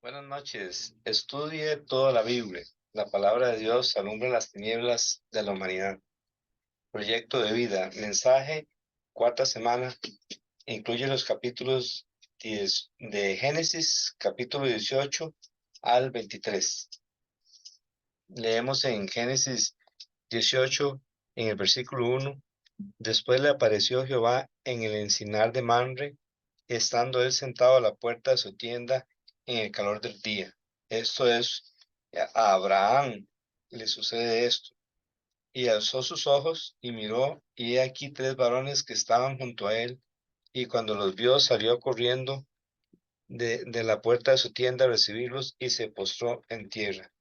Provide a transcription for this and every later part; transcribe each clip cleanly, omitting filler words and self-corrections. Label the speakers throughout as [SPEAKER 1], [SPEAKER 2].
[SPEAKER 1] Buenas noches. Estudie toda la Biblia. La palabra de Dios alumbra las tinieblas de la humanidad. Proyecto de vida. Mensaje. Cuarta semana. Incluye los capítulos 10 de Génesis, capítulo 18 al 23. Leemos en Génesis 18, en el versículo 1. Después le apareció Jehová en el encinar de Mamre, estando él sentado a la puerta de su tienda en el calor del día. Esto es, a Abraham le sucede esto. Y alzó sus ojos y miró, y he aquí tres varones que estaban junto a él, y cuando los vio salió corriendo de la puerta de su tienda a recibirlos y se postró en tierra.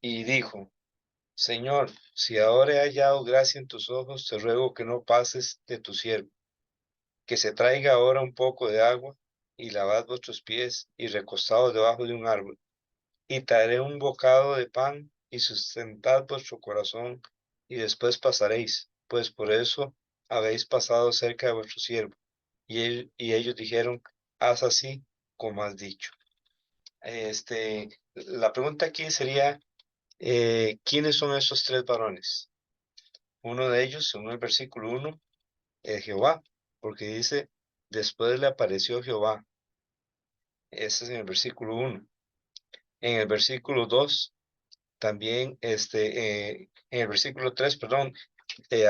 [SPEAKER 1] Y dijo, Señor, si ahora he hallado gracia en tus ojos, te ruego que no pases de tu siervo, que se traiga ahora un poco de agua, y lavad vuestros pies, y recostados debajo de un árbol, y traeré un bocado de pan, y sustentad vuestro corazón, y después pasaréis, pues por eso habéis pasado cerca de vuestro siervo. Y ellos dijeron, haz así como has dicho. La pregunta aquí sería, ¿quiénes son esos tres varones? Uno de ellos, según el versículo 1, es Jehová, porque dice, después le apareció Jehová. Ese es en el versículo 1. En el versículo 2 también, en el versículo 3, perdón,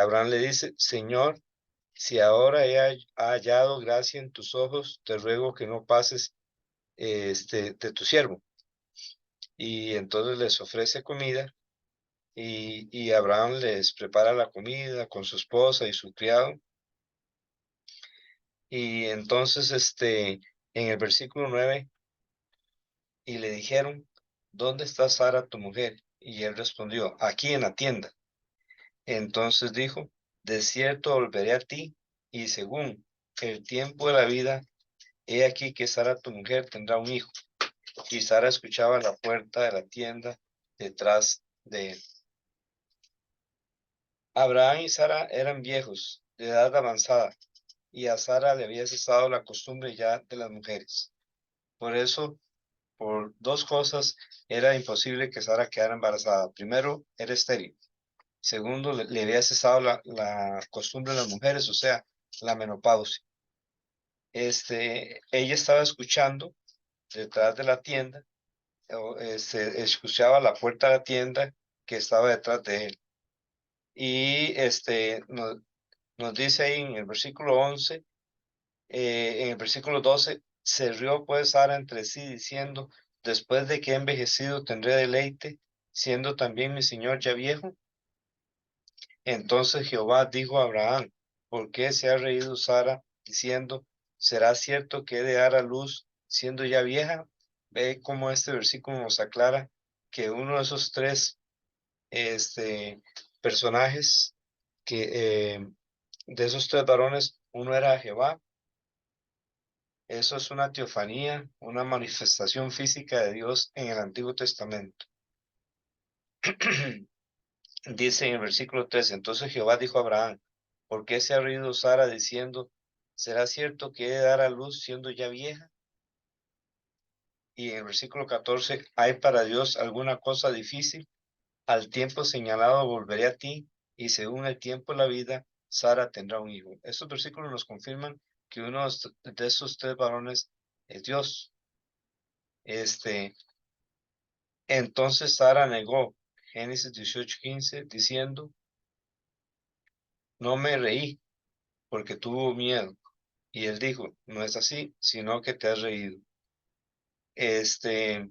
[SPEAKER 1] Abraham le dice, Señor, si ahora hallado gracia en tus ojos, te ruego que no pases de tu siervo. Y entonces les ofrece comida y Abraham les prepara la comida con su esposa y su criado. Y entonces, en el versículo 9, y le dijeron, ¿dónde está Sara tu mujer? Y él respondió, aquí en la tienda. Entonces dijo, de cierto volveré a ti, y según el tiempo de la vida, he aquí que Sara tu mujer tendrá un hijo. Y Sara escuchaba la puerta de la tienda detrás de él. Abraham y Sara eran viejos, de edad avanzada, y a Sara le había cesado la costumbre ya de las mujeres. Por eso, por dos cosas, era imposible que Sara quedara embarazada. Primero, era estéril. Segundo, le había cesado la costumbre de las mujeres, o sea, la menopausia. Ella estaba escuchando detrás de la tienda, escuchaba la puerta de la tienda que estaba detrás de él. Y nos dice ahí en el versículo 11, en el versículo 12, se rió pues Sara entre sí diciendo, después de que he envejecido tendré deleite, siendo también mi señor ya viejo. Entonces Jehová dijo a Abraham, ¿por qué se ha reído Sara diciendo, ¿será cierto que he de dar a luz siendo ya vieja? Ve cómo este versículo nos aclara que uno de esos tres personajes, de esos tres varones, uno era Jehová. Eso es una teofanía, una manifestación física de Dios en el Antiguo Testamento. Dice en el versículo 13, entonces Jehová dijo a Abraham, ¿por qué se ha reído Sara diciendo, ¿será cierto que he de dar a luz siendo ya vieja? Y en el versículo 14, ¿hay para Dios alguna cosa difícil? Al tiempo señalado volveré a ti, y según el tiempo de la vida, Sara tendrá un hijo. Estos versículos nos confirman que uno de esos tres varones es Dios. Este, entonces Sara negó, Génesis 18:15, diciendo, no me reí, porque tuvo miedo. Y él dijo, no es así, sino que te has reído. Este,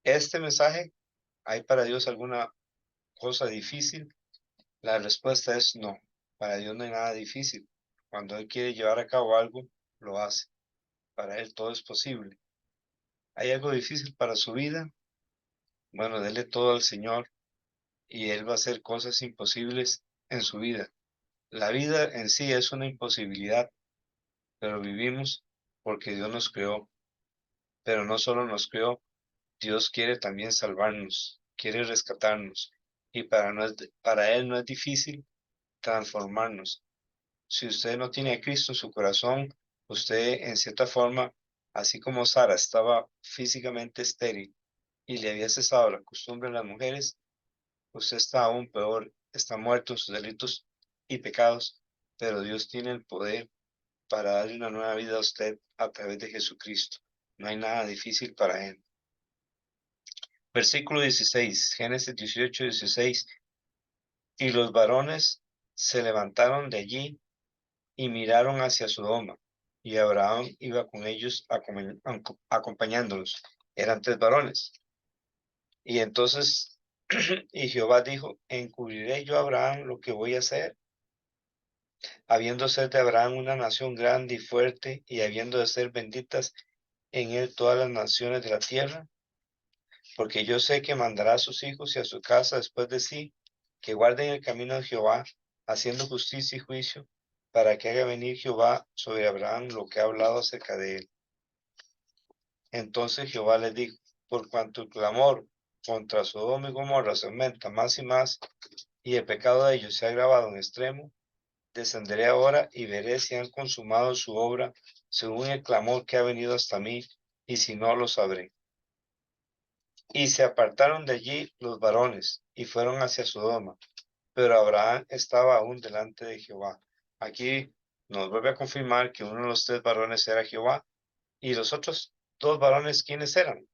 [SPEAKER 1] este mensaje, ¿hay para Dios alguna cosa difícil? La respuesta es no. Para Dios no hay nada difícil. Cuando Él quiere llevar a cabo algo, lo hace. Para Él todo es posible. ¿Hay algo difícil para su vida? Bueno, dele todo al Señor y Él va a hacer cosas imposibles en su vida. La vida en sí es una imposibilidad, pero vivimos porque Dios nos creó. Pero no solo nos creó, Dios quiere también salvarnos, quiere rescatarnos. Y para Él no es difícil transformarnos. Si usted no tiene a Cristo en su corazón, usted en cierta forma así como Sara estaba físicamente estéril y le había cesado la costumbre de las mujeres, usted está aún peor, está muerto en sus delitos y pecados, pero Dios tiene el poder para darle una nueva vida a usted a través de Jesucristo. No hay nada difícil para él. Versículo 16, Génesis 18, 16. Y los varones se levantaron de allí y miraron hacia Sodoma, y Abraham iba con ellos acompañándolos. Eran 3 varones. Y entonces, y Jehová dijo, ¿encubriré yo a Abraham lo que voy a hacer? Habiendo ser de Abraham una nación grande y fuerte, y habiendo de ser benditas en él todas las naciones de la tierra, porque yo sé que mandará a sus hijos y a su casa después de sí, que guarden el camino de Jehová, haciendo justicia y juicio, para que haga venir Jehová sobre Abraham lo que ha hablado acerca de él. Entonces Jehová le dijo, por cuanto el clamor contra Sodoma y Gomorra se aumenta más y más, y el pecado de ellos se ha agravado en extremo, descenderé ahora y veré si han consumado su obra según el clamor que ha venido hasta mí, y si no, lo sabré. Y se apartaron de allí los varones y fueron hacia Sodoma, pero Abraham estaba aún delante de Jehová. Aquí nos vuelve a confirmar que uno de los 3 varones era Jehová y los otros 2 varones, ¿quiénes eran?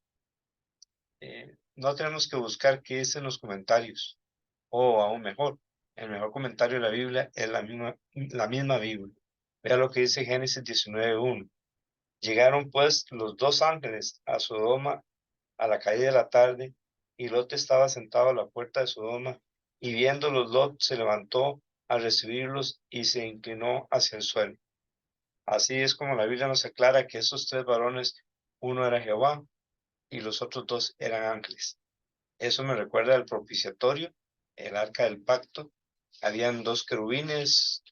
[SPEAKER 1] No tenemos que buscar qué dicen los comentarios, o aún mejor, el mejor comentario de la Biblia es la misma Biblia. Vea lo que dice Génesis 19:1. Llegaron pues los 2 ángeles a Sodoma a la caída de la tarde, y Lot estaba sentado a la puerta de Sodoma, y viéndolos Lot se levantó a recibirlos y se inclinó hacia el suelo. Así es como la Biblia nos aclara que esos 3 varones, uno era Jehová y los otros 2 eran ángeles. Eso me recuerda al propiciatorio, el arca del pacto. Habían 2 querubines,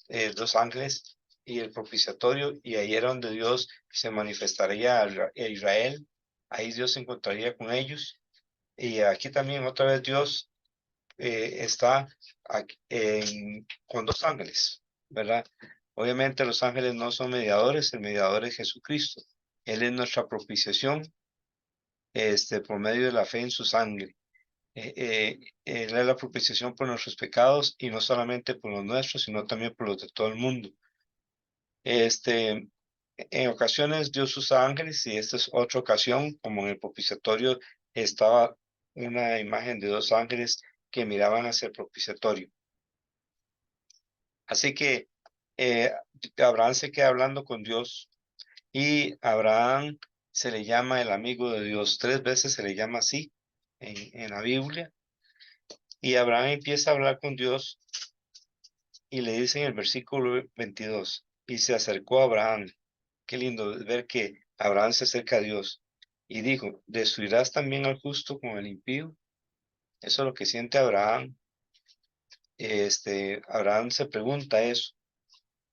[SPEAKER 1] 2 ángeles y el propiciatorio, y ahí era donde Dios se manifestaría a Israel. Ahí Dios se encontraría con ellos. Y aquí también otra vez Dios está con 2 ángeles, ¿verdad? Obviamente los ángeles no son mediadores, el mediador es Jesucristo. Él es nuestra propiciación por medio de la fe en su sangre. Él es la propiciación por nuestros pecados y no solamente por los nuestros, sino también por los de todo el mundo. En ocasiones Dios usa ángeles y esta es otra ocasión, como en el propiciatorio estaba una imagen de 2 ángeles que miraban hacia el propiciatorio. Así que Abraham se queda hablando con Dios y Abraham se le llama el amigo de Dios. 3 veces se le llama así en la Biblia. Y Abraham empieza a hablar con Dios y le dice en el versículo 22, y se acercó a Abraham. Qué lindo ver que Abraham se acerca a Dios y dijo, ¿destruirás también al justo con el impío? Eso es lo que siente Abraham. Abraham se pregunta eso.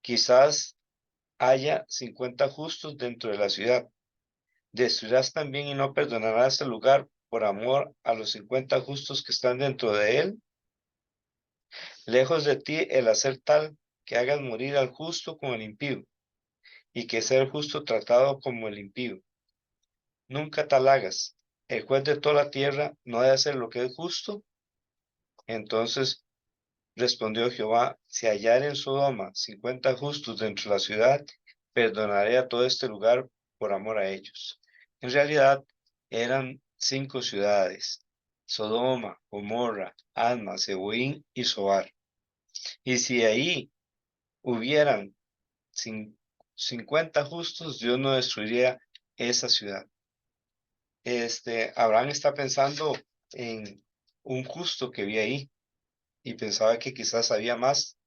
[SPEAKER 1] Quizás haya 50 justos dentro de la ciudad. ¿Destruirás también y no perdonarás el lugar por amor a los 50 justos que están dentro de él? Lejos de ti el hacer tal que hagas morir al justo con el impío, y que sea el justo tratado como el impío. Nunca tal hagas. El juez de toda la tierra no ha de hacer lo que es justo. Entonces respondió Jehová, si hallare en Sodoma 50 justos dentro de la ciudad, perdonaré a todo este lugar por amor a ellos. En realidad eran 5 ciudades: Sodoma, Gomorra, Adma, Zeboín y Zoar. Y si ahí hubieran 50 justos, Dios no destruiría esa ciudad. Abraham está pensando en un justo que vi ahí y pensaba que quizás había más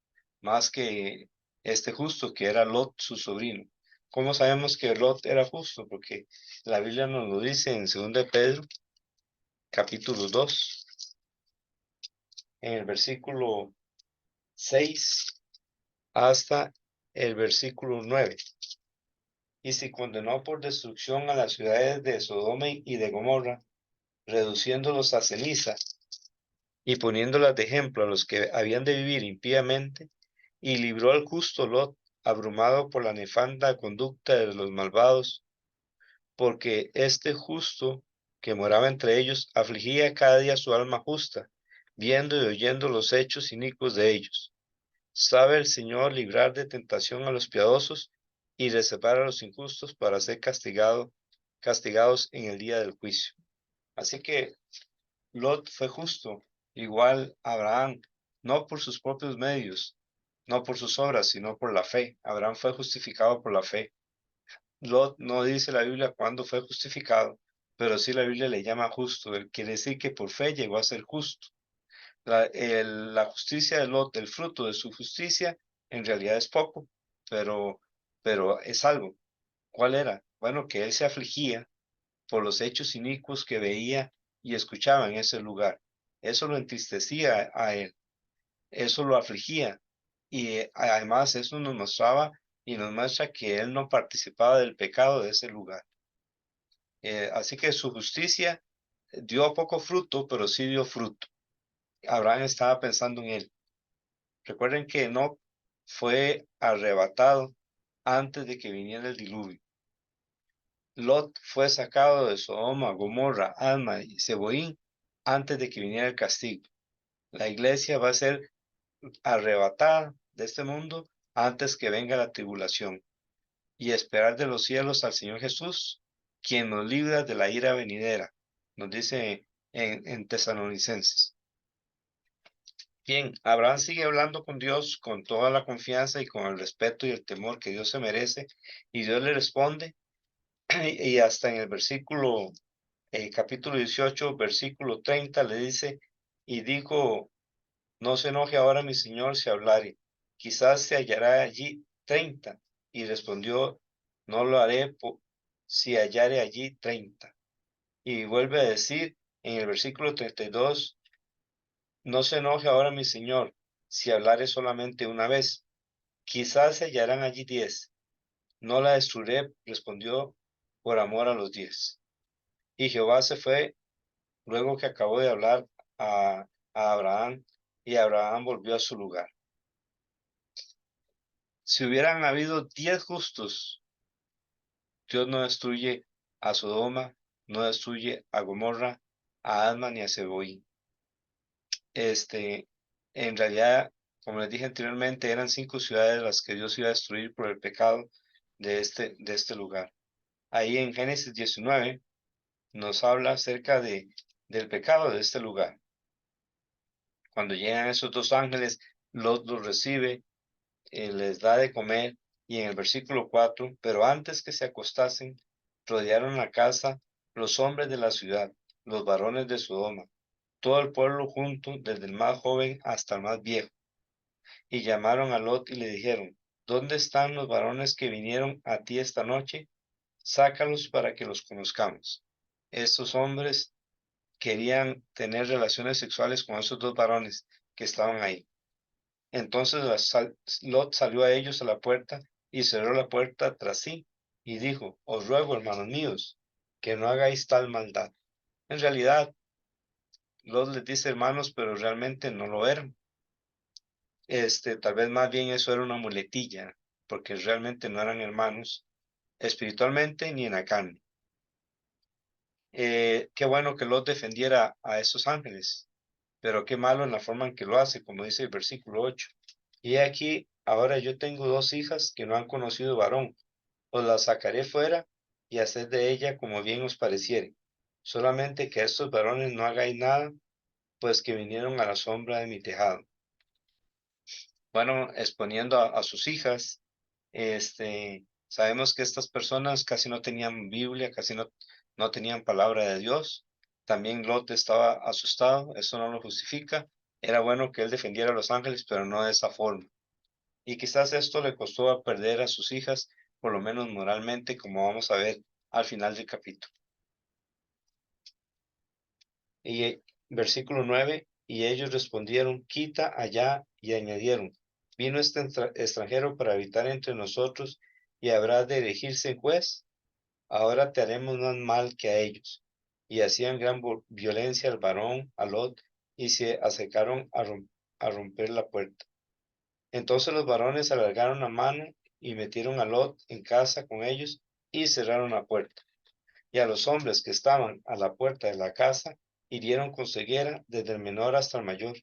[SPEAKER 1] que este justo, que era Lot, su sobrino. ¿Cómo sabemos que Lot era justo? Porque la Biblia nos lo dice en 2 de Pedro, capítulo 2, en el versículo 6 hasta el versículo 9. Y si condenó por destrucción a las ciudades de Sodoma y de Gomorra, reduciéndolos a ceniza y poniéndolas de ejemplo a los que habían de vivir impíamente, y libró al justo Lot, abrumado por la nefanda conducta de los malvados, porque este justo que moraba entre ellos afligía cada día su alma justa, viendo y oyendo los hechos inicuos de ellos. Sabe el Señor librar de tentación a los piadosos y reservar a los injustos para ser castigados en el día del juicio. Así que Lot fue justo, igual Abraham, no por sus propios medios, no por sus obras, sino por la fe. Abraham fue justificado por la fe. Lot no dice la Biblia cuándo fue justificado, pero sí la Biblia le llama justo. Él quiere decir que por fe llegó a ser justo. La justicia de Lot, el fruto de su justicia, en realidad es poco, pero, pero es algo. ¿Cuál era? Bueno, que él se afligía por los hechos inicuos que veía y escuchaba en ese lugar. Eso lo entristecía a él, eso lo afligía. Y además eso nos mostraba y nos muestra que él no participaba del pecado de ese lugar. Así que su justicia dio poco fruto, pero sí dio fruto. Abraham estaba pensando en él. Recuerden que Enoc fue arrebatado antes de que viniera el diluvio. Lot fue sacado de Sodoma, Gomorra, Adma y Zeboín antes de que viniera el castigo. La iglesia va a ser arrebatada de este mundo antes que venga la tribulación y esperar de los cielos al Señor Jesús, quien nos libra de la ira venidera, nos dice en Tesalonicenses. Bien, Abraham sigue hablando con Dios con toda la confianza y con el respeto y el temor que Dios se merece, y Dios le responde, y hasta en el versículo, capítulo 18, versículo 30, le dice, y dijo, no se enoje ahora mi señor si hablare, quizás se hallará allí 30, y respondió, no lo haré si hallare allí 30. Y vuelve a decir en el versículo 32, no se enoje ahora mi señor si hablare solamente una vez, quizás se hallarán allí 10. No la destruiré, respondió, por amor a los 10. Y Jehová se fue luego que acabó de hablar a Abraham, y Abraham volvió a su lugar. Si hubieran habido 10 justos, Dios no destruye a Sodoma, no destruye a Gomorra, a Adma ni a Zeboín. En realidad, como les dije anteriormente, eran 5 ciudades las que Dios iba a destruir por el pecado de este lugar. Ahí en Génesis 19 nos habla acerca del pecado de este lugar. Cuando llegan esos 2 ángeles, Lot los recibe, les da de comer, y en el versículo 4, pero antes que se acostasen, rodearon la casa los hombres de la ciudad, los varones de Sodoma, todo el pueblo junto, desde el más joven hasta el más viejo, y llamaron a Lot y le dijeron, ¿dónde están los varones que vinieron a ti esta noche? Sácalos para que los conozcamos. Estos hombres querían tener relaciones sexuales con esos 2 varones que estaban ahí. Entonces Lot salió a ellos a la puerta y cerró la puerta tras sí y dijo, os ruego, hermanos míos, que no hagáis tal maldad. En realidad, Lot les dice hermanos, pero realmente no lo eran. Tal vez más bien eso era una muletilla, porque realmente no eran hermanos espiritualmente ni en la carne. Qué bueno que Lot defendiera a esos ángeles, pero qué malo en la forma en que lo hace, como dice el versículo 8. Y aquí, ahora yo tengo 2 hijas que no han conocido varón, os las sacaré fuera y haced de ella como bien os pareciere. Solamente que a estos varones no hagáis nada, pues que vinieron a la sombra de mi tejado. Bueno, exponiendo a sus hijas, sabemos que estas personas casi no tenían Biblia, casi no tenían palabra de Dios. También Lot estaba asustado, eso no lo justifica. Era bueno que él defendiera a los ángeles, pero no de esa forma. Y quizás esto le costó a perder a sus hijas, por lo menos moralmente, como vamos a ver al final del capítulo. Y versículo 9, y ellos respondieron, quita allá, y añadieron, vino este extranjero para habitar entre nosotros, y habrá de elegirse juez, ahora te haremos más mal que a ellos. Y hacían gran violencia al varón, a Lot, y se acercaron a romper la puerta. Entonces los varones alargaron la mano y metieron a Lot en casa con ellos y cerraron la puerta. y a los hombres que estaban a la puerta de la casa hirieron con ceguera desde el menor hasta el mayor,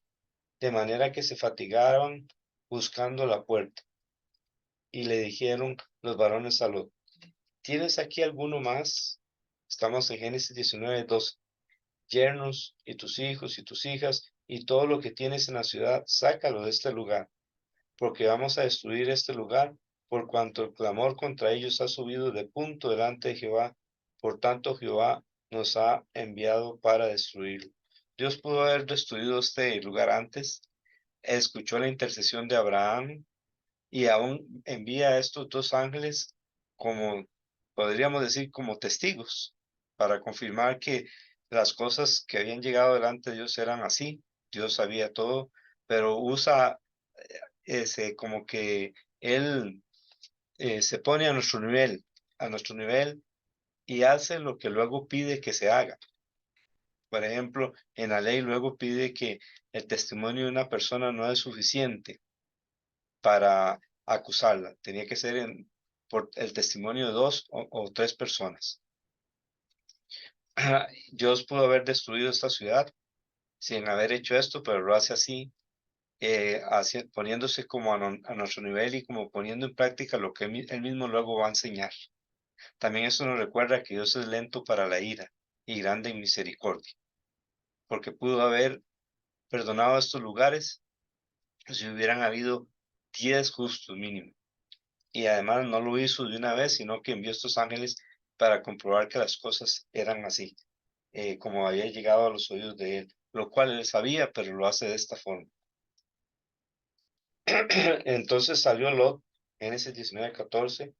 [SPEAKER 1] de manera que se fatigaban buscando la puerta. Y le dijeron los varones a Lot: ¿Tienes aquí alguno más? Estamos en Génesis 19:12. Yernos y tus hijos y tus hijas y todo lo que tienes en la ciudad, sácalo de este lugar, porque vamos a destruir este lugar, por cuanto el clamor contra ellos ha subido de punto delante de Jehová. Por tanto, Jehová nos ha enviado para destruirlo. Dios pudo haber destruido este lugar antes. Escuchó la intercesión de Abraham y aún envía a estos dos ángeles como, podríamos decir, como testigos para confirmar que las cosas que habían llegado delante de Dios eran así. Dios sabía todo, pero usa ese como que Él se pone a nuestro nivel y hace lo que luego pide que se haga. Por ejemplo, en la ley luego pide que el testimonio de una persona no es suficiente para acusarla. Tenía que ser por el testimonio de dos o tres personas. Dios pudo haber destruido esta ciudad sin haber hecho esto, pero lo hace así, poniéndose como a nuestro nivel y como poniendo en práctica lo que él mismo luego va a enseñar. También eso nos recuerda que Dios es lento para la ira y grande en misericordia, porque pudo haber perdonado estos lugares si hubieran habido 10 justos mínimo. Y además no lo hizo de una vez, sino que envió estos ángeles para comprobar que las cosas eran así, como había llegado a los oídos de él, lo cual él sabía, pero lo hace de esta forma. Entonces salió Lot, Génesis 19:14,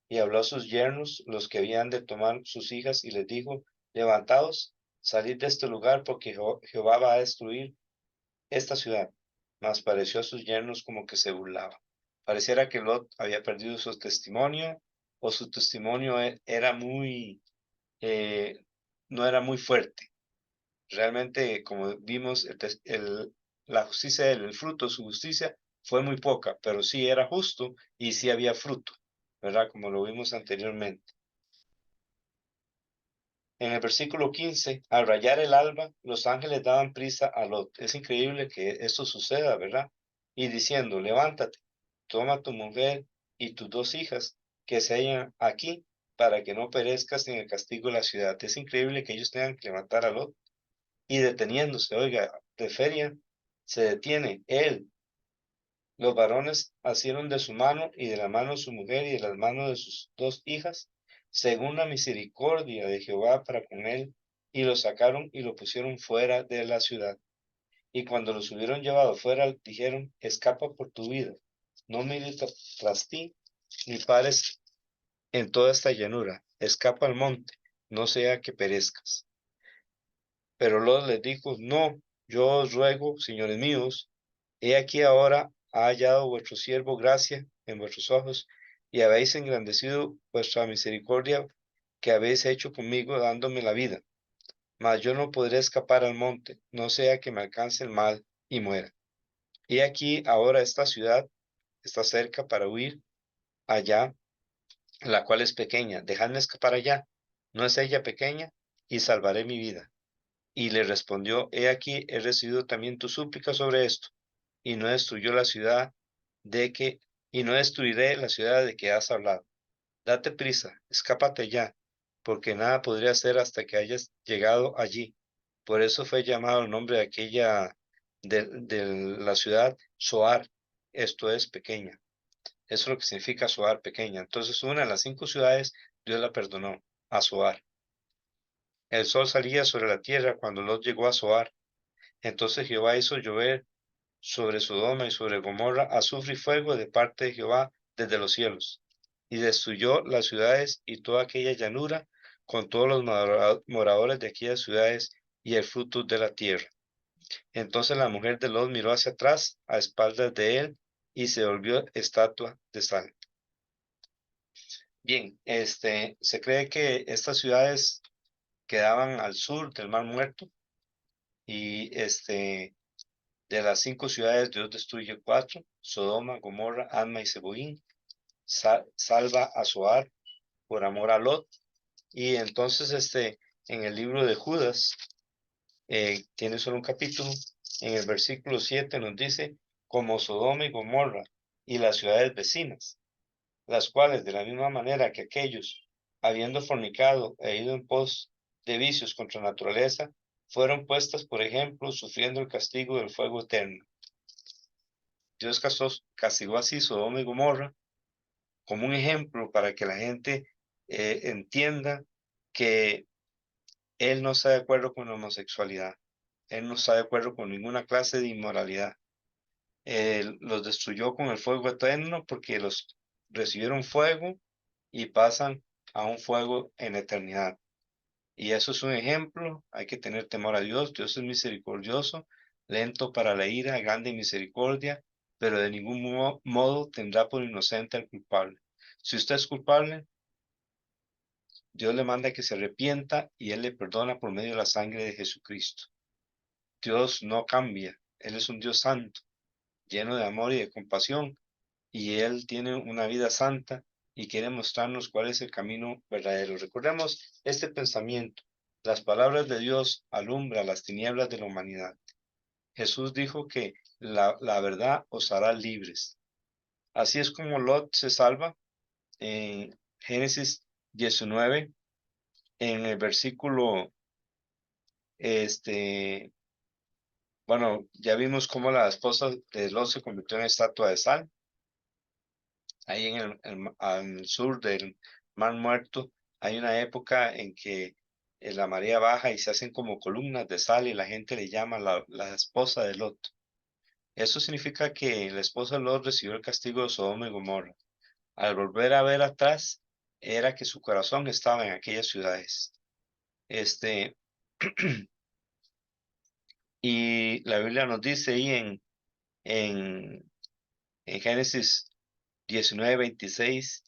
[SPEAKER 1] y habló a sus yernos, los que habían de tomar sus hijas, y les dijo: Levantaos, salid de este lugar, porque Jehová va a destruir esta ciudad. Mas pareció a sus yernos como que se burlaba. Pareciera que Lot había perdido su testimonio, o su testimonio era muy, eh, no era muy fuerte. Realmente, como vimos, la justicia, el fruto de su justicia fue muy poca, pero sí era justo y sí había fruto, ¿verdad? Como lo vimos anteriormente. En el versículo 15, al rayar el alba, los ángeles daban prisa a Lot. Es increíble que esto suceda, ¿verdad? Y diciendo: Levántate, toma tu mujer y tus dos hijas que se hallan aquí, para que no perezcas en el castigo de la ciudad. Es increíble que ellos tengan que levantar a Lot y deteniéndose, oiga, de feria, se detiene él. Los varones asieron de su mano y de la mano de su mujer y de las manos de sus dos hijas, según la misericordia de Jehová para con él, y lo sacaron y lo pusieron fuera de la ciudad. Y cuando los hubieron llevado fuera, dijeron: Escapa por tu vida, no mires tras ti, ni pares en toda esta llanura, escapa al monte, no sea que perezcas. Pero Lot les dijo: No, yo os ruego, señores míos, he aquí ahora ha hallado vuestro siervo gracia en vuestros ojos, y habéis engrandecido vuestra misericordia que habéis hecho conmigo dándome la vida. Mas yo no podré escapar al monte, no sea que me alcance el mal y muera. Y aquí ahora esta ciudad está cerca para huir allá, la cual es pequeña. Dejadme escapar allá. ¿No es ella pequeña? Y salvaré mi vida. Y le respondió: He aquí, he recibido también tu súplica sobre esto, y no destruyó la ciudad de que, y no destruiré la ciudad de que has hablado. Date prisa, escápate ya, porque nada podría hacer hasta que hayas llegado allí. Por eso fue llamado el nombre de aquella, de la ciudad, Zoar, esto es pequeña. Eso es lo que significa Zoar, pequeña. Entonces, una de las 5 ciudades, Dios la perdonó, a Zoar. El sol salía sobre la tierra cuando Lot llegó a Zoar. Entonces Jehová hizo llover sobre Sodoma y sobre Gomorra azufre y fuego de parte de Jehová desde los cielos, y destruyó las ciudades y toda aquella llanura con todos los moradores de aquellas ciudades y el fruto de la tierra. Entonces la mujer de Lot miró hacia atrás a espaldas de él y se volvió estatua de sal. Bien, se cree que estas ciudades quedaban al sur del Mar Muerto y de las 5 ciudades, Dios destruye 4: Sodoma, Gomorra, Adma y Zeboín. Salva a Zoar por amor a Lot. Y entonces, en el libro de Judas, tiene solo un capítulo, en el versículo 7 nos dice, como Sodoma y Gomorra y las ciudades vecinas, las cuales de la misma manera que aquellos, habiendo fornicado e ido en pos de vicios contra la naturaleza, fueron puestas por ejemplo, sufriendo el castigo del fuego eterno. Dios castigó así Sodoma y Gomorra como un ejemplo para que la gente entienda que Él no está de acuerdo con la homosexualidad. Él no está de acuerdo con ninguna clase de inmoralidad. Él los destruyó con el fuego eterno porque los recibieron fuego y pasan a un fuego en eternidad. Y eso es un ejemplo. Hay que tener temor a Dios. Dios es misericordioso, lento para la ira, grande en misericordia, pero de ningún modo tendrá por inocente al culpable. Si usted es culpable, Dios le manda que se arrepienta y Él le perdona por medio de la sangre de Jesucristo. Dios no cambia. Él es un Dios santo, lleno de amor y de compasión, y Él tiene una vida santa y quiere mostrarnos cuál es el camino verdadero. Recordemos este pensamiento. Las palabras de Dios alumbran las tinieblas de la humanidad. Jesús dijo que la verdad os hará libres. Así es como Lot se salva en Génesis 19, en el versículo, bueno, ya vimos cómo la esposa de Lot se convirtió en estatua de sal. Ahí en al sur del Mar Muerto hay una época en que la marea baja y se hacen como columnas de sal y la gente le llama la esposa de Lot. Eso significa que la esposa de Lot recibió el castigo de Sodoma y Gomorra. Al volver a ver atrás, era que su corazón estaba en aquellas ciudades. Este, y la Biblia nos dice ahí en, en Génesis 19:26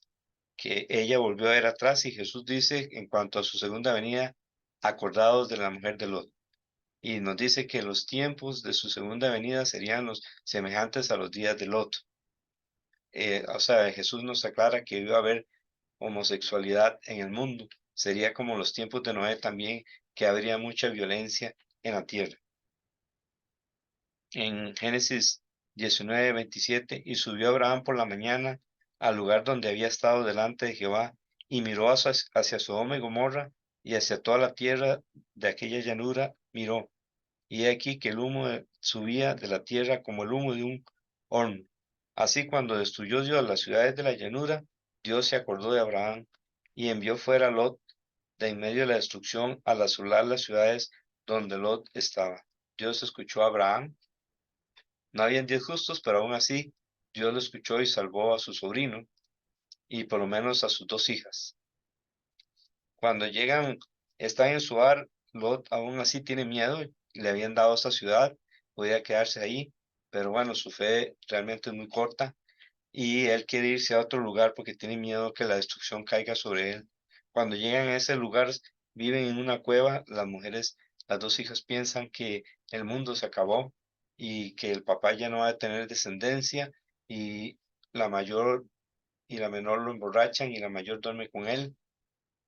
[SPEAKER 1] que ella volvió a ver atrás y Jesús dice en cuanto a su segunda venida, acordados de la mujer de Lot. Y nos dice que los tiempos de su segunda venida serían los semejantes a los días de Lot. O sea, Jesús nos aclara que iba a haber homosexualidad en el mundo. Sería como los tiempos de Noé también, que habría mucha violencia en la tierra. En Génesis 19:27, y subió Abraham por la mañana al lugar donde había estado delante de Jehová, y miró hacia Sodoma y Gomorra, y hacia toda la tierra de aquella llanura miró, y he aquí que el humo subía de la tierra como el humo de un horno. Así cuando destruyó Dios las ciudades de la llanura, Dios se acordó de Abraham, y envió fuera a Lot de en medio de la destrucción al asolar las ciudades donde Lot estaba. Dios escuchó a Abraham. No habían 10 justos, pero aún así Dios lo escuchó y salvó a su sobrino y por lo menos a sus 2 hijas. Cuando llegan, están en su hogar, Lot aún así tiene miedo, le habían dado esta ciudad, podía quedarse ahí, pero bueno, su fe realmente es muy corta y él quiere irse a otro lugar porque tiene miedo que la destrucción caiga sobre él. Cuando llegan a ese lugar, viven en una cueva, las mujeres, las 2 hijas piensan que el mundo se acabó y que el papá ya no va a tener descendencia y la mayor y la menor lo emborrachan y la mayor duerme con él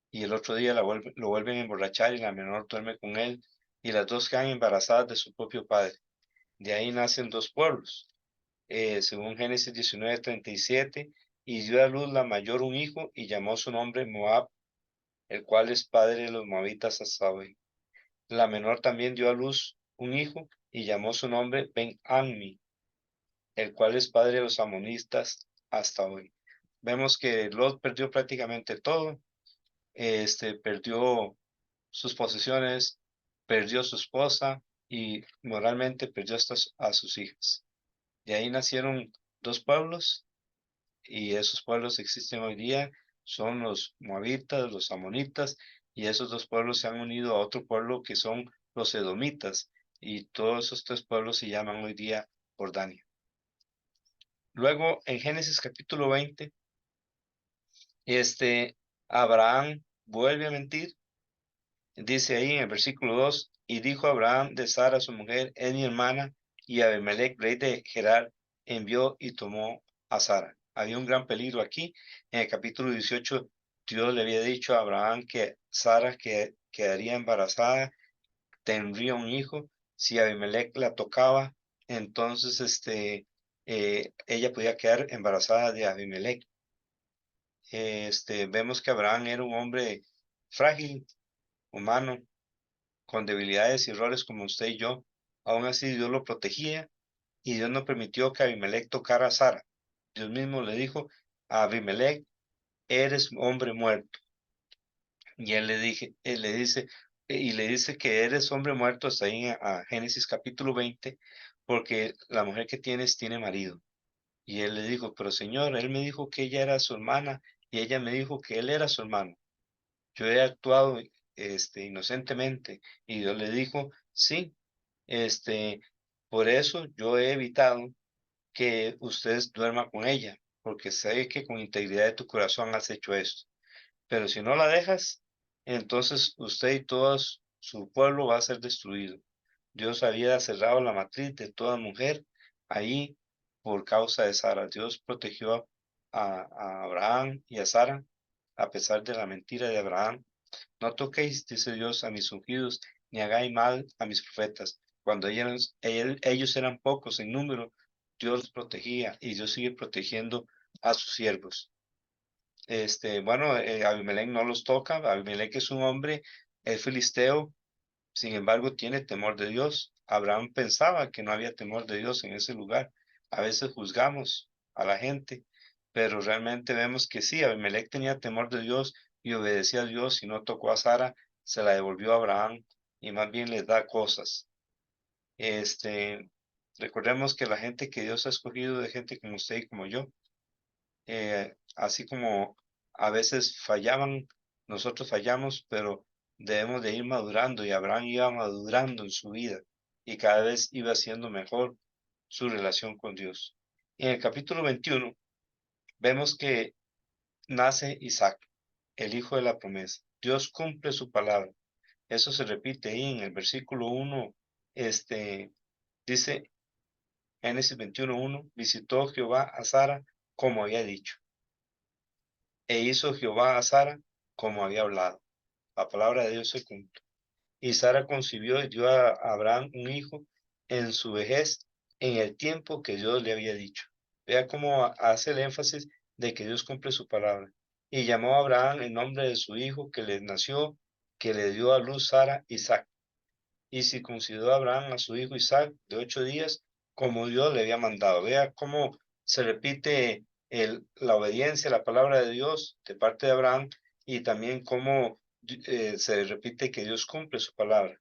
[SPEAKER 1] y el otro día lo vuelven a emborrachar y la menor duerme con él y las dos quedan embarazadas de su propio padre. De ahí nacen 2 pueblos según Génesis 19:37, y dio a luz la mayor un hijo y llamó su nombre Moab, el cual es padre de los moabitas hasta hoy. La menor también dio a luz un hijo y llamó su nombre Ben-Ammi, el cual es padre de los amonistas hasta hoy. Vemos que Lot perdió prácticamente todo, perdió sus posesiones, perdió su esposa y moralmente perdió hasta a sus hijas. De ahí nacieron 2 pueblos y esos pueblos existen hoy día, son los moabitas, los amonitas, y esos 2 pueblos se han unido a otro pueblo que son los edomitas, y todos esos 3 pueblos se llaman hoy día Jordania. Luego, en Génesis capítulo 20, Abraham vuelve a mentir, dice ahí en el versículo 2, y dijo Abraham de Sara su mujer, es mi hermana, y Abimelech, rey de Gerar, envió y tomó a Sara. Había un gran peligro aquí. En el capítulo 18 Dios le había dicho a Abraham que Sara quedaría embarazada, tendría un hijo. Si Abimelech la tocaba, entonces ella podía quedar embarazada de Abimelech. Vemos que Abraham era un hombre frágil, humano, con debilidades y errores como usted y yo. Aún así, Dios lo protegía y Dios no permitió que Abimelech tocara a Sara. Dios mismo le dijo a Abimelech, eres hombre muerto. Y él le dice que eres hombre muerto hasta ahí a Génesis capítulo 20, porque la mujer que tienes tiene marido. Y él le dijo, pero Señor, él me dijo que ella era su hermana y ella me dijo que él era su hermano. Yo he actuado inocentemente. Y Dios le dijo, sí, este, por eso yo he evitado que usted duerma con ella, porque sé que con integridad de tu corazón has hecho esto. Pero si no la dejas, entonces usted y todo su pueblo va a ser destruido. Dios había cerrado la matriz de toda mujer ahí por causa de Sara. Dios protegió a Abraham y a Sara a pesar de la mentira de Abraham. No toquéis, dice Dios, a mis ungidos, ni hagáis mal a mis profetas. Cuando ellos eran pocos en número, Dios los protegía y Dios sigue protegiendo a sus siervos. Abimelech no los toca. Abimelech es un hombre, es filisteo, sin embargo, tiene temor de Dios. Abraham pensaba que no había temor de Dios en ese lugar. A veces juzgamos a la gente, pero realmente vemos que sí, Abimelech tenía temor de Dios y obedecía a Dios y no tocó a Sara, se la devolvió a Abraham y más bien les da cosas. Este, Recordemos que la gente que Dios ha escogido de gente como usted y como yo, así como a veces fallaban, nosotros fallamos, pero debemos de ir madurando y Abraham iba madurando en su vida y cada vez iba siendo mejor su relación con Dios. En el capítulo 21 vemos que nace Isaac, el hijo de la promesa. Dios cumple su palabra. Eso se repite ahí en el versículo 1, dice Génesis 21:1, visitó Jehová a Sara como había dicho. E hizo Jehová a Sara como había hablado. La palabra de Dios se cumplió. Y Sara concibió y dio a Abraham un hijo en su vejez, en el tiempo que Dios le había dicho. Vea cómo hace el énfasis de que Dios cumple su palabra. Y llamó a Abraham el nombre de su hijo que le nació, que le dio a luz Sara, Isaac. Y circuncidó a Abraham a su hijo Isaac de 8 días, como Dios le había mandado. Vea cómo se repite la obediencia a la palabra de Dios de parte de Abraham y también cómo se repite que Dios cumple su palabra.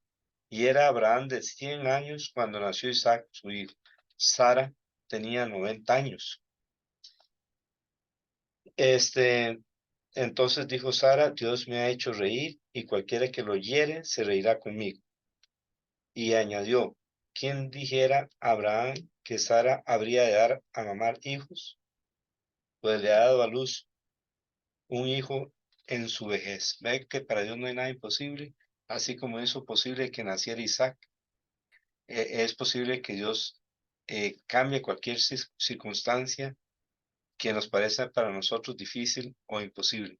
[SPEAKER 1] Y era Abraham de 100 años cuando nació Isaac, su hijo. Sara tenía 90 años. Entonces dijo Sara, Dios me ha hecho reír y cualquiera que lo oyere se reirá conmigo. Y añadió, ¿quién dijera a Abraham que Sara habría de dar a mamar hijos? Pues le ha dado a luz un hijo en su vejez. Ve que para Dios no hay nada imposible, así como hizo posible que naciera Isaac. Es posible que Dios cambie cualquier circunstancia que nos parezca para nosotros difícil o imposible.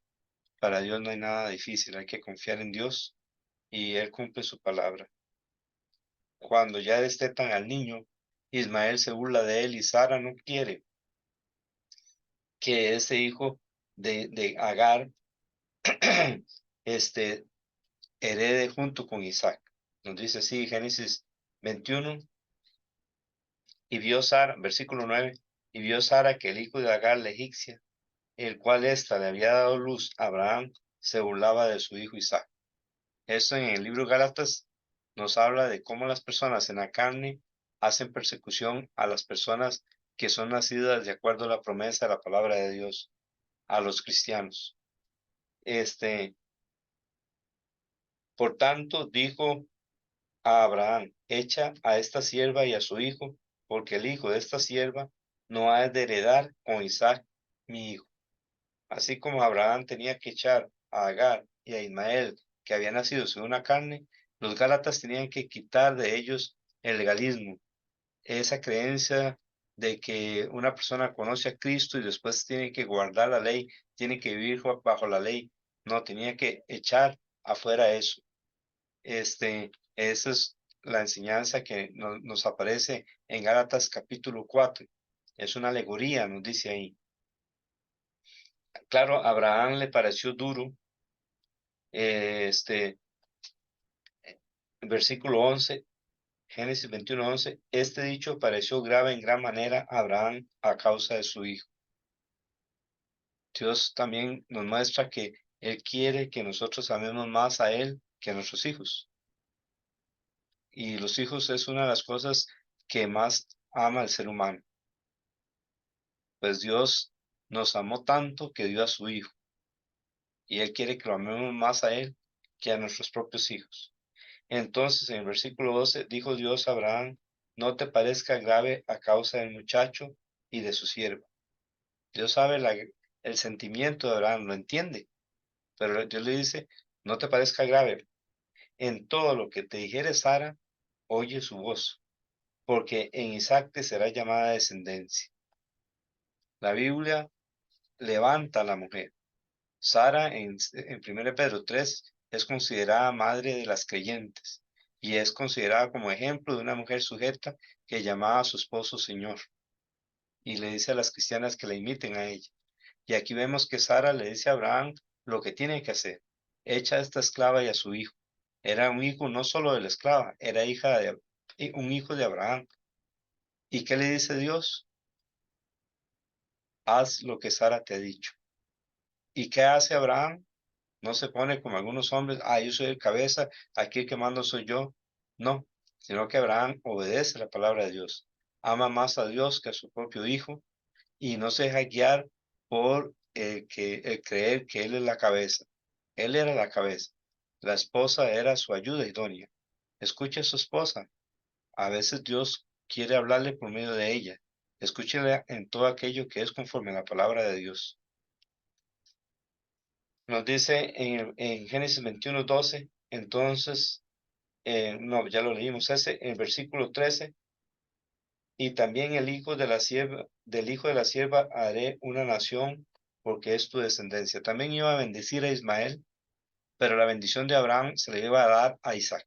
[SPEAKER 1] Para Dios no hay nada difícil, hay que confiar en Dios y Él cumple su palabra. Cuando ya destetan al niño, Ismael se burla de él y Sara no quiere que ese hijo de Agar este, herede junto con Isaac. Nos dice así Génesis 21, y vio Sara, versículo 9, y vio Sara que el hijo de Agar la egipcia, el cual ésta le había dado luz a Abraham, se burlaba de su hijo Isaac. Esto en el libro Gálatas nos habla de cómo las personas en la carne hacen persecución a las personas que son nacidas de acuerdo a la promesa de la palabra de Dios, a los cristianos. Por tanto, dijo a Abraham, echa a esta sierva y a su hijo, porque el hijo de esta sierva no ha de heredar con Isaac, mi hijo. Así como Abraham tenía que echar a Agar y a Ismael, que habían nacido según la carne, los Gálatas tenían que quitar de ellos el legalismo, esa creencia de que una persona conoce a Cristo y después tiene que guardar la ley, tiene que vivir bajo la ley. No, tenía que echar afuera eso. Esa es la enseñanza que nos aparece en Gálatas capítulo 4. Es una alegoría, nos dice ahí. Claro, a Abraham le pareció duro, versículo 11, Génesis 21:11, este dicho pareció grave en gran manera a Abraham a causa de su hijo. Dios también nos muestra que Él quiere que nosotros amemos más a Él que a nuestros hijos. Y los hijos es una de las cosas que más ama el ser humano. Pues Dios nos amó tanto que dio a su hijo. Y Él quiere que lo amemos más a Él que a nuestros propios hijos. Entonces, en el versículo 12, dijo Dios a Abraham, no te parezca grave a causa del muchacho y de su sierva. Dios sabe el sentimiento de Abraham, lo entiende, pero Dios le dice, no te parezca grave. En todo lo que te dijere Sara, oye su voz, porque en Isaac te será llamada descendencia. La Biblia levanta a la mujer. Sara en 1 Pedro 3 es considerada madre de las creyentes y es considerada como ejemplo de una mujer sujeta que llamaba a su esposo Señor y le dice a las cristianas que la imiten a ella. Y aquí vemos que Sara le dice a Abraham lo que tiene que hacer. Echa a esta esclava y a su hijo. Era un hijo no solo de la esclava, era un hijo de Abraham. ¿Y qué le dice Dios? Haz lo que Sara te ha dicho. ¿Y qué hace Abraham? No se pone como algunos hombres, yo soy el cabeza, aquí el que mando soy yo. No, sino que Abraham obedece la palabra de Dios. Ama más a Dios que a su propio hijo y no se deja guiar por el creer que él es la cabeza. Él era la cabeza. La esposa era su ayuda idónea. Escuche a su esposa. A veces Dios quiere hablarle por medio de ella. Escúchela en todo aquello que es conforme a la palabra de Dios. Nos dice en Génesis 21:12, entonces, no, ya lo leímos ese, en versículo 13, y también del hijo de la sierva haré una nación, porque es tu descendencia. También iba a bendecir a Ismael, pero la bendición de Abraham se le iba a dar a Isaac.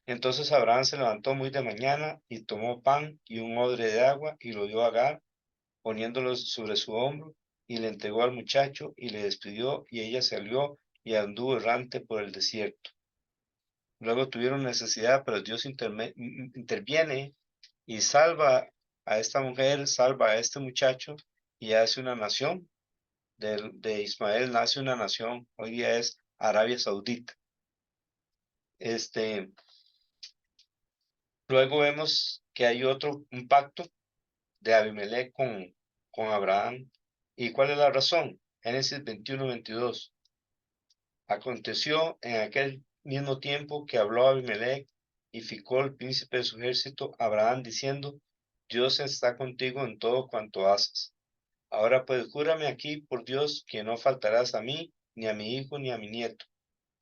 [SPEAKER 1] Entonces Abraham se levantó muy de mañana y tomó pan y un odre de agua y lo dio a Agar, poniéndolos sobre su hombro, y le entregó al muchacho y le despidió, y ella salió y anduvo errante por el desierto. Luego tuvieron necesidad, pero Dios interviene y salva a esta mujer, salva a este muchacho y hace una nación. De Ismael nace una nación, hoy día es Arabia Saudita. Este, Luego vemos que hay un pacto de Abimelech con Abraham. ¿Y cuál es la razón? Génesis 21:22. Aconteció en aquel mismo tiempo que habló Abimelech y Ficol, príncipe de su ejército, a Abraham diciendo, Dios está contigo en todo cuanto haces. Ahora pues júrame aquí por Dios que no faltarás a mí, ni a mi hijo, ni a mi nieto,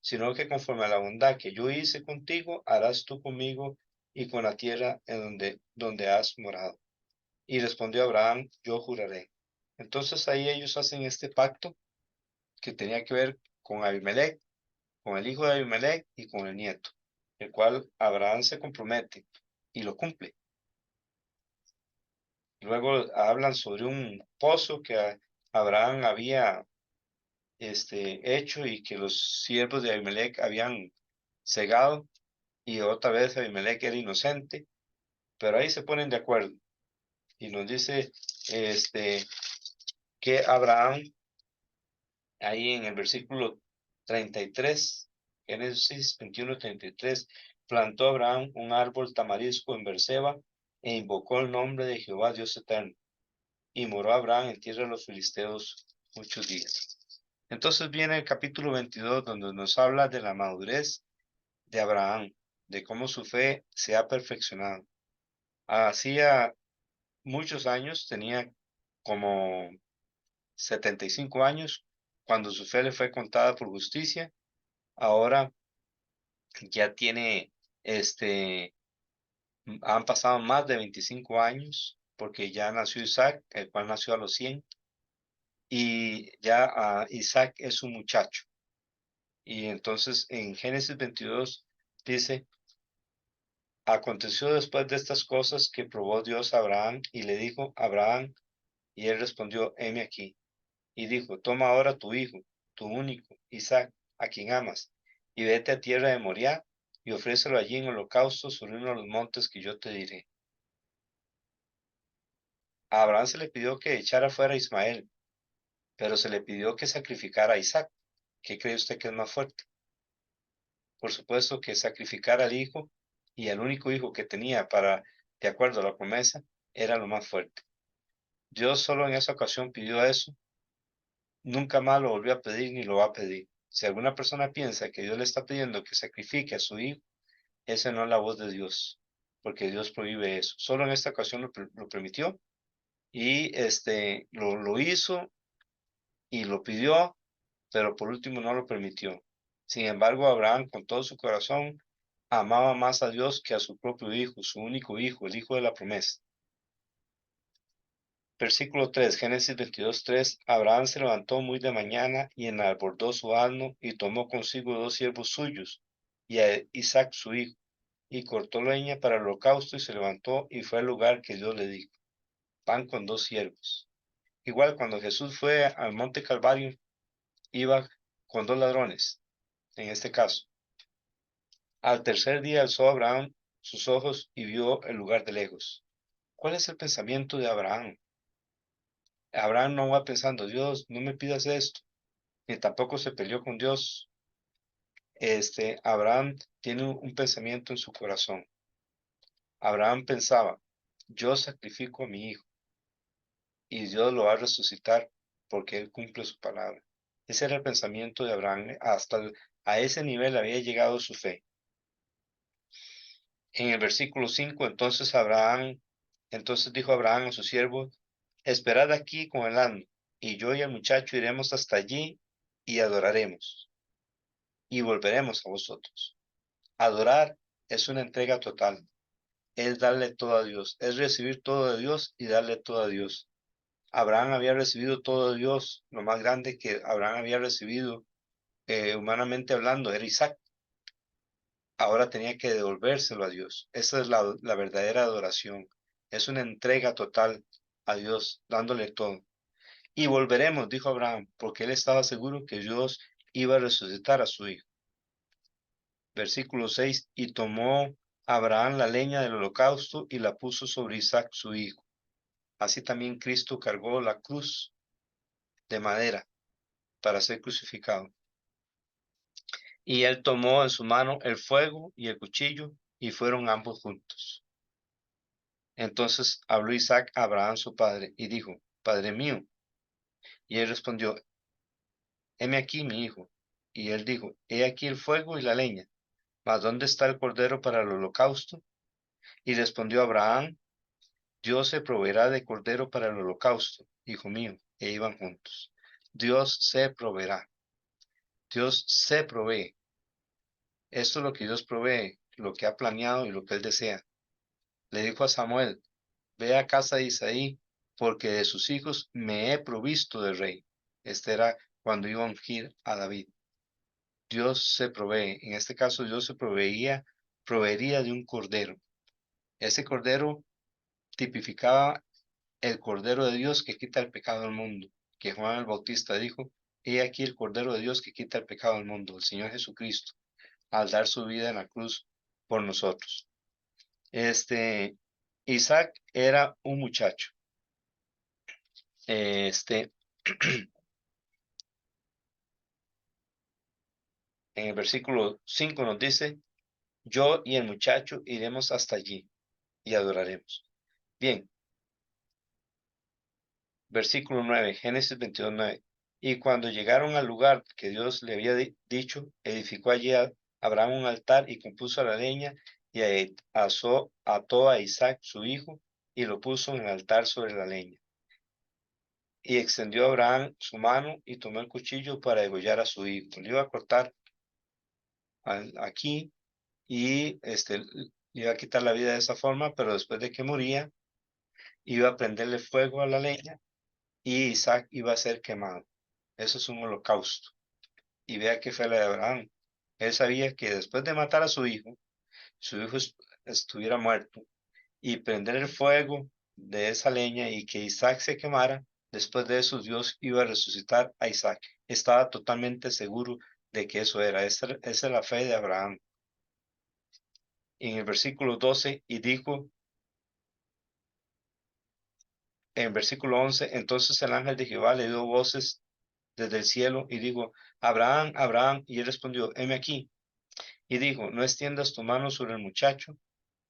[SPEAKER 1] sino que conforme a la bondad que yo hice contigo, harás tú conmigo y con la tierra en donde has morado. Y respondió Abraham, yo juraré. Entonces ahí ellos hacen este pacto que tenía que ver con Abimelech, con el hijo de Abimelech y con el nieto, el cual Abraham se compromete y lo cumple. Luego hablan sobre un pozo que Abraham había hecho y que los siervos de Abimelech habían cegado y otra vez Abimelech era inocente, pero ahí se ponen de acuerdo y nos dice que Abraham, ahí en el versículo 33, Génesis 21:33, plantó Abraham un árbol tamarisco en Berseba e invocó el nombre de Jehová Dios eterno. Y moró Abraham en tierra de los filisteos muchos días. Entonces viene el capítulo 22 donde nos habla de la madurez de Abraham, de cómo su fe se ha perfeccionado. Hacía muchos años, tenía como 75 años, cuando su fe le fue contada por justicia. Ahora ya tiene, han pasado más de 25 años, porque ya nació Isaac, el cual nació a los 100. y ya Isaac es un muchacho. Y entonces en Génesis 22 dice, aconteció después de estas cosas que probó Dios a Abraham y le dijo, Abraham, y él respondió, heme aquí. Y dijo, toma ahora tu hijo, tu único, Isaac, a quien amas, y vete a tierra de Moriah y ofrécelo allí en holocausto sobre uno de los montes que yo te diré. A Abraham se le pidió que echara fuera a Ismael, pero se le pidió que sacrificara a Isaac. ¿Qué cree usted que es más fuerte? Por supuesto que sacrificar al hijo y al único hijo que tenía de acuerdo a la promesa, era lo más fuerte. Dios solo en esa ocasión pidió eso, nunca más lo volvió a pedir ni lo va a pedir. Si alguna persona piensa que Dios le está pidiendo que sacrifique a su hijo, esa no es la voz de Dios, porque Dios prohíbe eso. Solo en esta ocasión lo permitió y lo hizo y lo pidió, pero por último no lo permitió. Sin embargo, Abraham con todo su corazón amaba más a Dios que a su propio hijo, su único hijo, el hijo de la promesa. Versículo 3, Génesis 22:3. Abraham se levantó muy de mañana y enalbordó su asno y tomó consigo 2 siervos suyos y a Isaac su hijo, y cortó leña para el holocausto y se levantó y fue al lugar que Dios le dijo. Van con 2 siervos. Igual cuando Jesús fue al monte Calvario, iba con 2 ladrones, en este caso. Al tercer día alzó Abraham sus ojos y vio el lugar de lejos. ¿Cuál es el pensamiento de Abraham? Abraham no va pensando, Dios, no me pidas esto, ni tampoco se peleó con Dios. Abraham tiene un pensamiento en su corazón. Abraham pensaba, yo sacrifico a mi hijo y Dios lo va a resucitar porque él cumple su palabra. Ese era el pensamiento de Abraham. A ese nivel había llegado su fe. En el versículo 5, entonces dijo Abraham a su siervo, esperad aquí con el asno, y yo y el muchacho iremos hasta allí y adoraremos, y volveremos a vosotros. Adorar es una entrega total, es darle todo a Dios, es recibir todo de Dios y darle todo a Dios. Abraham había recibido todo de Dios, lo más grande que Abraham había recibido, humanamente hablando, era Isaac. Ahora tenía que devolvérselo a Dios. Esa es la verdadera adoración. Es una entrega total a Dios, dándole todo. Y volveremos, dijo Abraham, porque él estaba seguro que Dios iba a resucitar a su hijo. Versículo 6, y tomó Abraham la leña del holocausto y la puso sobre Isaac su hijo. Así también Cristo cargó la cruz de madera para ser crucificado. Y él tomó en su mano el fuego y el cuchillo, y fueron ambos juntos. Entonces habló Isaac a Abraham su padre, y dijo, Padre mío. Y él respondió, heme aquí mi hijo. Y él dijo, he aquí el fuego y la leña, mas ¿dónde está el cordero para el holocausto? Y respondió Abraham, Dios se proveerá de cordero para el holocausto, hijo mío. E iban juntos. Dios se proveerá. Dios se provee. Esto es lo que Dios provee, lo que ha planeado y lo que él desea. Le dijo a Samuel, ve a casa de Isaí, porque de sus hijos me he provisto de rey. Este era cuando iba a ungir a David. Dios se provee. En este caso, Dios se proveería de un cordero. Ese cordero tipificaba el cordero de Dios que quita el pecado del mundo. Que Juan el Bautista dijo, he aquí el cordero de Dios que quita el pecado del mundo, el Señor Jesucristo, al dar su vida en la cruz por nosotros. Isaac era un muchacho. En el versículo 5 nos dice, yo y el muchacho iremos hasta allí y adoraremos. Bien, versículo 9, Génesis 22:9. Y cuando llegaron al lugar que Dios le había dicho, edificó allí Abraham un altar y compuso la leña y ató a Isaac su hijo y lo puso en el altar sobre la leña. Y extendió Abraham su mano y tomó el cuchillo para degollar a su hijo. Le iba a cortar aquí y le iba a quitar la vida de esa forma, pero después de que moría, iba a prenderle fuego a la leña y Isaac iba a ser quemado. Eso es un holocausto. Y vea qué fue la de Abraham. Él sabía que después de matar a su hijo estuviera muerto, y prender el fuego de esa leña y que Isaac se quemara, después de eso Dios iba a resucitar a Isaac. Estaba totalmente seguro de que eso era. Esa es la fe de Abraham. En el versículo 12, y dijo, en versículo 11, entonces el ángel de Jehová le dio voces desde el cielo y dijo, Abraham, Abraham, y él respondió, heme aquí. Y dijo, no extiendas tu mano sobre el muchacho,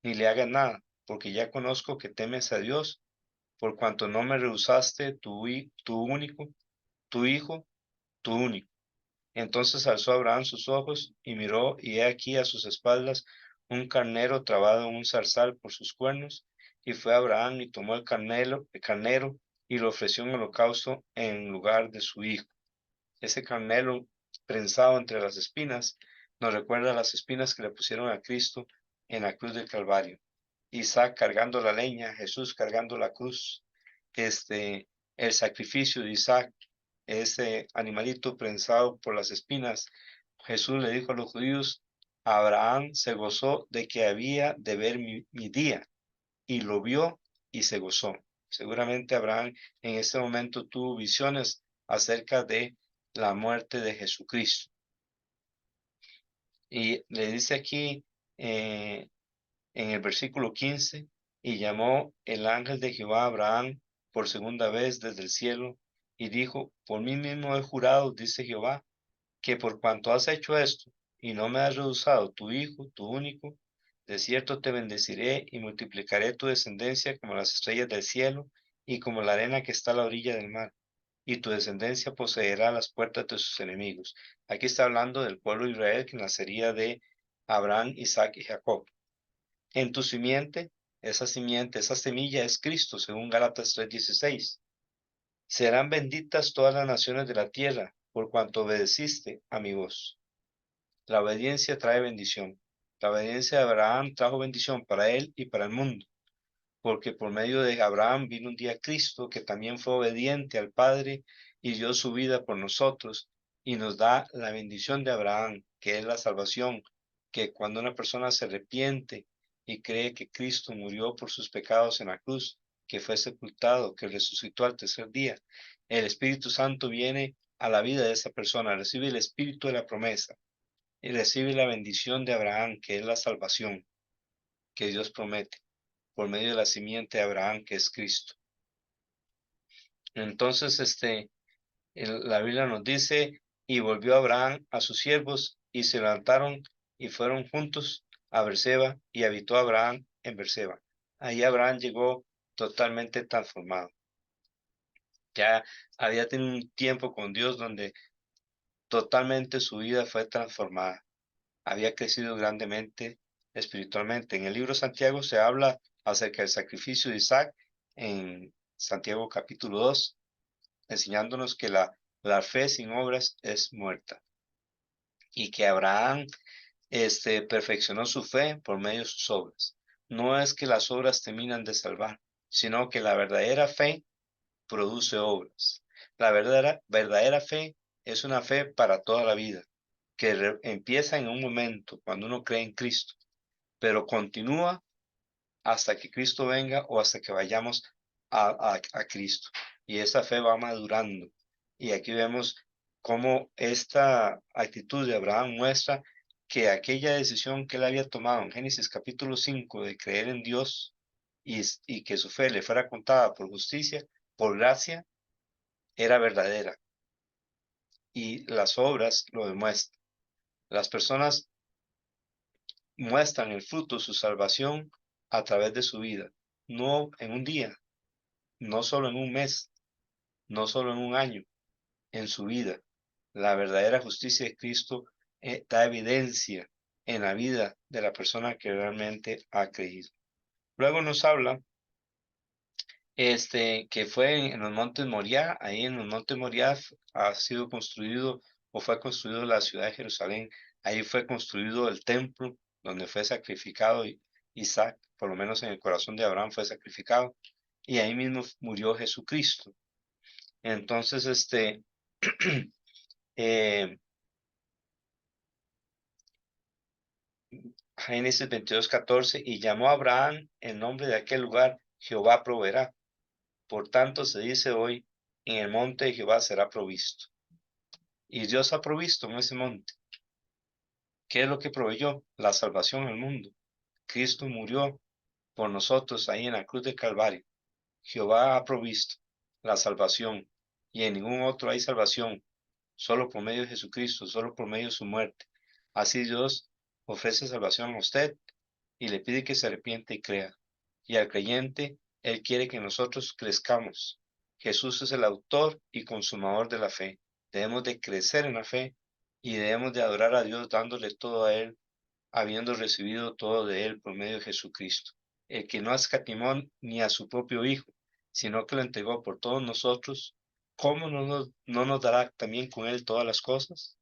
[SPEAKER 1] ni le hagas nada, porque ya conozco que temes a Dios, por cuanto no me rehusaste tu único, tu hijo, tu único. Entonces alzó Abraham sus ojos y miró, y he aquí a sus espaldas un carnero trabado en un zarzal por sus cuernos. Y fue Abraham y tomó el carnero y lo ofreció en holocausto en lugar de su hijo. Ese carnero prensado entre las espinas nos recuerda las espinas que le pusieron a Cristo en la cruz del Calvario. Isaac cargando la leña, Jesús cargando la cruz. El sacrificio de Isaac, ese animalito prensado por las espinas. Jesús le dijo a los judíos, Abraham se gozó de que había de ver mi día, y lo vio y se gozó. Seguramente Abraham en este momento tuvo visiones acerca de la muerte de Jesucristo. Y le dice aquí eh, en el versículo 15, y llamó el ángel de Jehová a Abraham por segunda vez desde el cielo, y dijo, por mí mismo he jurado, dice Jehová, que por cuanto has hecho esto, y no me has rehusado tu hijo, tu único, de cierto te bendeciré y multiplicaré tu descendencia como las estrellas del cielo y como la arena que está a la orilla del mar, y tu descendencia poseerá las puertas de sus enemigos. Aquí está hablando del pueblo de Israel que nacería de Abraham, Isaac y Jacob. En tu simiente, esa semilla es Cristo, según Gálatas 3:16. Serán benditas todas las naciones de la tierra, por cuanto obedeciste a mi voz. La obediencia trae bendición. La obediencia de Abraham trajo bendición para él y para el mundo, porque por medio de Abraham vino un día Cristo que también fue obediente al Padre y dio su vida por nosotros y nos da la bendición de Abraham, que es la salvación, que cuando una persona se arrepiente y cree que Cristo murió por sus pecados en la cruz, que fue sepultado, que resucitó al tercer día, el Espíritu Santo viene a la vida de esa persona, recibe el Espíritu de la promesa y recibe la bendición de Abraham, que es la salvación que Dios promete por medio de la simiente de Abraham, que es Cristo. Entonces, la Biblia nos dice, y volvió Abraham a sus siervos, y se levantaron y fueron juntos a Berseba, y habitó Abraham en Berseba. Ahí Abraham llegó totalmente transformado. Ya había tenido un tiempo con Dios donde totalmente su vida fue transformada. Había crecido grandemente espiritualmente. En el libro de Santiago se habla acerca del sacrificio de Isaac en Santiago capítulo 2, enseñándonos que la fe sin obras es muerta y que Abraham perfeccionó su fe por medio de sus obras. No es que las obras terminan de salvar, sino que la verdadera fe produce obras. La verdadera fe es una fe para toda la vida, que empieza en un momento cuando uno cree en Cristo, pero continúa hasta que Cristo venga o hasta que vayamos a Cristo. Y esa fe va madurando. Y aquí vemos cómo esta actitud de Abraham muestra que aquella decisión que él había tomado en Génesis capítulo 5 de creer en Dios y que su fe le fuera contada por justicia, por gracia, era verdadera. Y las obras lo demuestran. Las personas muestran el fruto de su salvación a través de su vida, no en un día, no solo en un mes, no solo en un año, en su vida. La verdadera justicia de Cristo da evidencia en la vida de la persona que realmente ha creído. Luego nos habla que fue en los montes Moriah. Ahí en los montes Moriah ha sido construido o fue construido la ciudad de Jerusalén. Ahí fue construido el templo donde fue sacrificado Isaac, por lo menos en el corazón de Abraham fue sacrificado, y ahí mismo murió Jesucristo. Entonces, eh, Génesis 22:14, y llamó a Abraham el nombre de aquel lugar, Jehová proveerá. Por tanto se dice hoy, en el monte de Jehová será provisto. Y Dios ha provisto en ese monte. ¿Qué es lo que proveyó? La salvación al mundo. Cristo murió por nosotros ahí en la cruz de Calvario. Jehová ha provisto la salvación, y en ningún otro hay salvación, solo por medio de Jesucristo, solo por medio de su muerte. Así Dios ofrece salvación a usted y le pide que se arrepiente y crea. Y al creyente, Él quiere que nosotros crezcamos. Jesús es el autor y consumador de la fe. Debemos de crecer en la fe y debemos de adorar a Dios dándole todo a Él, habiendo recibido todo de Él por medio de Jesucristo. El que no escatimó ni a su propio Hijo, sino que lo entregó por todos nosotros, ¿cómo no nos dará también con Él todas las cosas?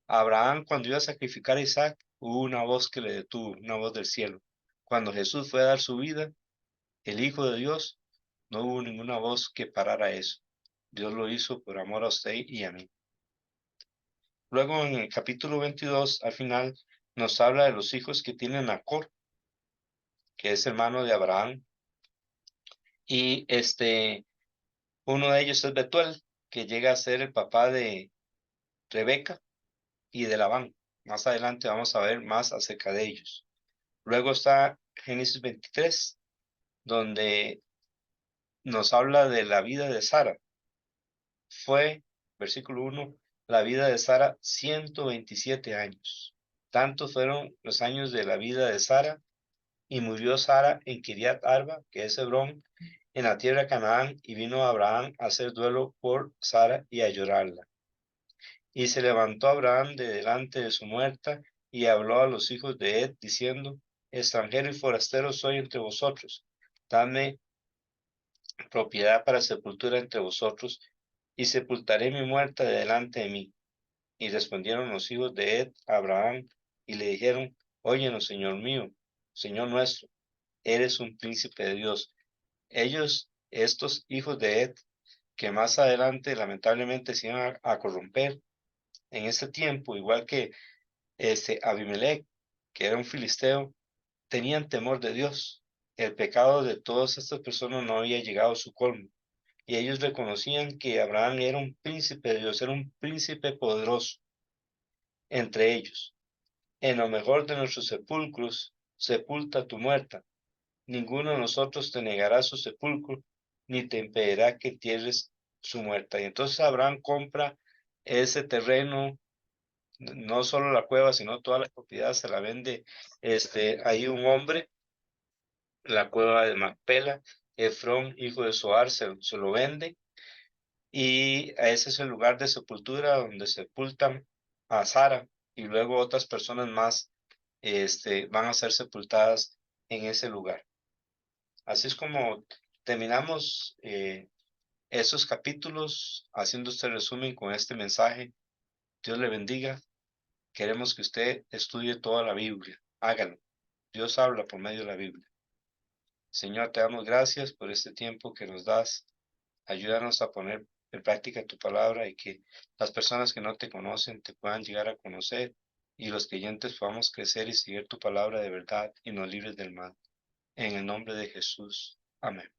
[SPEAKER 1] Abraham, cuando iba a sacrificar a Isaac, hubo una voz que le detuvo, una voz del cielo. Cuando Jesús fue a dar su vida, el Hijo de Dios, no hubo ninguna voz que parara eso. Dios lo hizo por amor a usted y a mí. Luego en el capítulo 22, al final, nos habla de los hijos que tiene Nacor, que es hermano de Abraham. Y uno de ellos es Betuel, que llega a ser el papá de Rebeca y de Labán. Más adelante vamos a ver más acerca de ellos. Luego está Génesis 23, donde nos habla de la vida de Sara. Fue, versículo 1, la vida de Sara 127 años. Tantos fueron los años de la vida de Sara, y murió Sara en Kiriat Arba, que es Hebrón, en la tierra de Canaán, y vino Abraham a hacer duelo por Sara y a llorarla. Y se levantó Abraham de delante de su muerta, y habló a los hijos de Ed, diciendo: extranjero y forastero soy entre vosotros, dadme propiedad para sepultura entre vosotros, y sepultaré mi muerta de delante de mí. Y respondieron los hijos de Ed a Abraham, y le dijeron: óyenos, Señor mío, Señor nuestro, eres un príncipe de Dios. Ellos, estos hijos de Ed, que más adelante lamentablemente se iban a corromper en ese tiempo, igual que Abimelech, que era un filisteo, tenían temor de Dios. El pecado de todas estas personas no había llegado a su colmo, y ellos reconocían que Abraham era un príncipe de Dios, era un príncipe poderoso entre ellos. En lo mejor de nuestros sepulcros, sepulta tu muerta. Ninguno de nosotros te negará su sepulcro, ni te impedirá que entierres su muerta. Y entonces Abraham compra ese terreno, no solo la cueva, sino toda la propiedad, se la vende ahí un hombre, la cueva de Macpela. Efrón, hijo de Zoar, se lo vende, y ese es el lugar de sepultura donde sepultan a Sara, y luego otras personas más van a ser sepultadas en ese lugar. Así es como terminamos esos capítulos, haciendo este resumen con este mensaje. Dios le bendiga. Queremos que usted estudie toda la Biblia. Hágalo. Dios habla por medio de la Biblia. Señor, te damos gracias por este tiempo que nos das. Ayúdanos a poner en práctica tu palabra, y que las personas que no te conocen te puedan llegar a conocer, y los creyentes podamos crecer y seguir tu palabra de verdad y nos libres del mal. En el nombre de Jesús. Amén.